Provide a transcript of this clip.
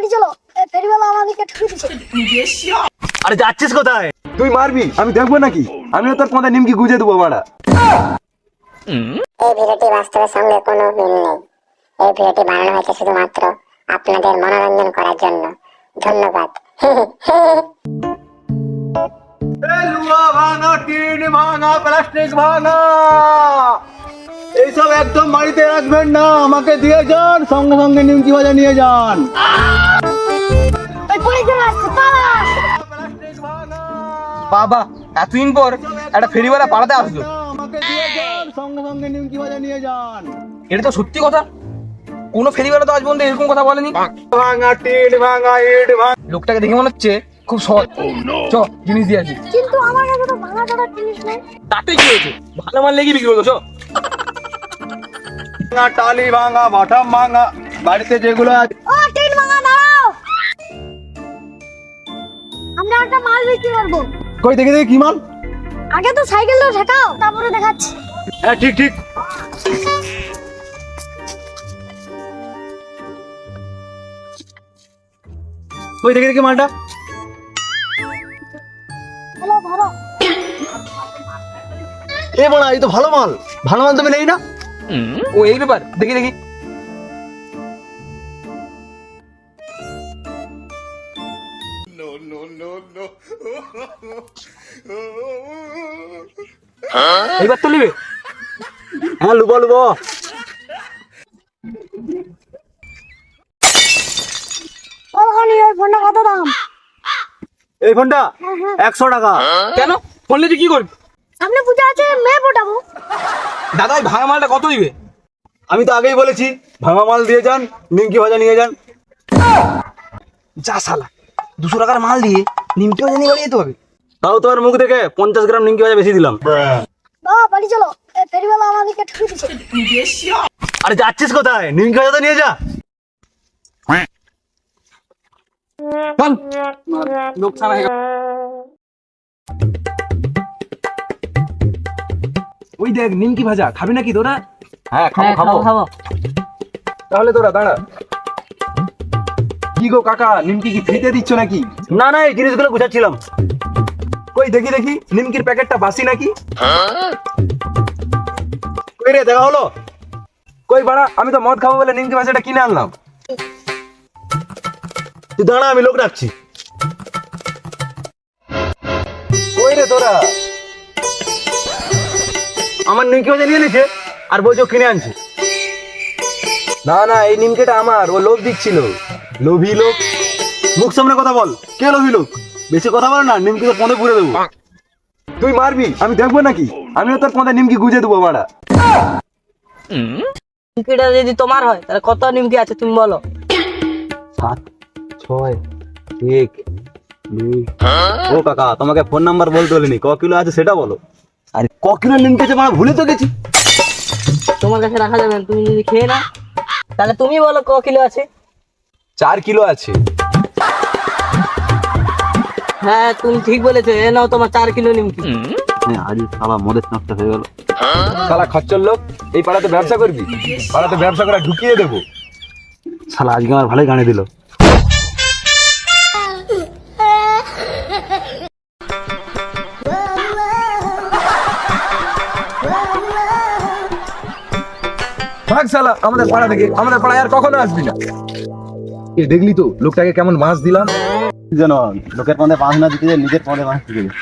বাড়ি চলো, ফেরিওয়ালা আমাদেরকে ঠকিয়ে দিচ্ছে। আরে যাচ্ছিস কোথায়? তুই মারবি, আমি দেখবো নাকি? আমিও তোর পথে নিমকি গুজে দেবো মারা। এই ভিডিওটি বাস্তবের সঙ্গে কোনো মিল নেই। এই ভিডিওটি বানানো হয়েছে শুধুমাত্র আপনাদের মনোরঞ্জন করার জন্য। ধন্যবাদ। ভাঙা, টিন ভাঙা, প্লাস্টিক ভাঙা, এইসব একদম বাড়িতে রাখবেন না, আমাকে দিয়ে যান, সঙ্গে সঙ্গে নিমকি ভাজা নিয়ে যান। বাবা এতদিন পর একটা ফেরিওয়ালা পাড়াতে আসলো, আমাকে দিয়ে যান, সঙ্গে সঙ্গে নিমকি ভাজা নিয়ে যান। এটা তো সত্যি কথা। কোনো ফেরিওয়ালা তো আজ পর্যন্ত এরকম কথা বলেনি। ভাঙা, টিন ভাঙা, ইট ভাঙা। লোকটাকে দেখে মনে হচ্ছে খুব সৎ। চ জিনিস দিয়ে আসি। কিন্তু আমার কাছে তো ভাঙা টাড়ার জিনিস নেই। তাতে কি হয়েছে? ভালো মাল লেগে বিক্রি করছো। ভাঙা, টালি ভাঙা, বাটাম ভাঙা, বাড়িতে যেগুলো আছে। ও টিন ভাঙা, দাঁড়াও, আমরা একটা মাল বিক্রি করবো। কই দেখে দেখি কি মাল? আগে তো সাইকেলটা ঠেকাও, তারপরে দেখাচ্ছি। হ্যাঁ ঠিক ঠিক। কই দেখে দেখি মালটা। হ্যালো, ধরো। এ বড়া, এই তো ভালো মাল। ভালো মাল তুমি নেই না? ও এই ব্যাপার, দেখি দেখি। এইবার তো নিবে। হ্যাঁ লুবো লুবো। ও হানি, ওই ফোনটা কত দাম? এই ফোনটা 100 টাকা। কেন? ফোন নিয়ে তুই কি করবি? সামনে পূজা আছে, মেয়ে পটাবো। দাদা ওই ভাঙা মালটা কত দিবে? আমি তো আগেই বলেছি, ভাঙা মাল দিয়ে যান, নিমকি ভাজা নিয়ে যান। যা শালা, 200 টাকার মাল দিয়ে নিমকি ভাজা নিয়ে বাড়ি যেতে হবে? তাও তোমার মুখ দেখে 50 গ্রাম নিমকি ভাজা বেশি দিলাম। বাবা বাড়ি চলো, ফেরিওয়ালা আমাদেরকে ঠকিয়ে দিচ্ছে। আরে যাচ্ছিস কোথায়? নিমকি ভাজা তো নিয়ে যা। চল, লোক ছাড়া হয়ে গেল। ওই দেখ নিমকি ভাজা, খাবি নাকি তোরা? হ্যাঁ খাবো খাবো। তাহলে তোরা দাঁড়া। কি গো কাকা, নিমকি কি ফ্রিতে দিচ্ছ নাকি? না না, এই জিনিসগুলো বুঝাচ্ছিলাম। কই দেখি দেখি, নিমকির প্যাকেটটা বাসি নাকি? কই রে, দেখা হলো? কই বাড়া, আমি তো মদ খাবো বলে নিমকি ভাজাটা কিনে আনলাম। তুই দাঁড়া, আমি লোক রাখছি। কই রে তোরা? আমার নিমকি ভাজা নিয়ে নিছে আর বলছো কিনে আনছি। না না, এই নিমকিটা আমার, ও লোভ দিচ্ছিল। লোভী লোক, মুখ সামনে কথা বল। কে লোভী লোক? বেশি কথা বল না, নিমকি তো পদে পুড়ে দেবো। তুই মারবি, আমি দেখবো নাকি? আমিও তোর পদে নিমকি গুজে দেবো মারা। নিমকিটা যদি তোমার হয় তাহলে কত নিমকি আছে তুমি বলো? 7 6 1 2। ও কাকা, তোমাকে ফোন নাম্বার বলতে বলিনি, ক কিলো আছে সেটা বলো। আরে ক কিলো নিমকি আছে মারা, ভুলে তো গেছি। তোমার কাছে রাখা যাবে না, তুমি যদি খেয়ে না তাহলে তুমি বলো ক কিলো আছে। 4 কিলো আছে। হ্যাঁ তুমি ঠিক বলেছো, এ নাও তোমার 4 কিলো নিমকি। আজ সালা মদের নষ্ট হয়ে গেল। শালা খচ্চর লোক, এই পাড়াতে ব্যবসা করবি? পাড়াতে ব্যবসা করা ঢুকিয়ে দেবো। শালা আজকে আমার ভালোই গানে দিল। ভাগ শালা আমাদের পাড়া থেকে, আমাদের পাড়ায় আর কখনো আসবি না। এ দেখলি তো লোকটাকে কেমন মাছ দিলাম? যেন লোকের পদে বাঁধ না দিতে যায়, নিজের পদে বাঁধ দিতে যায়।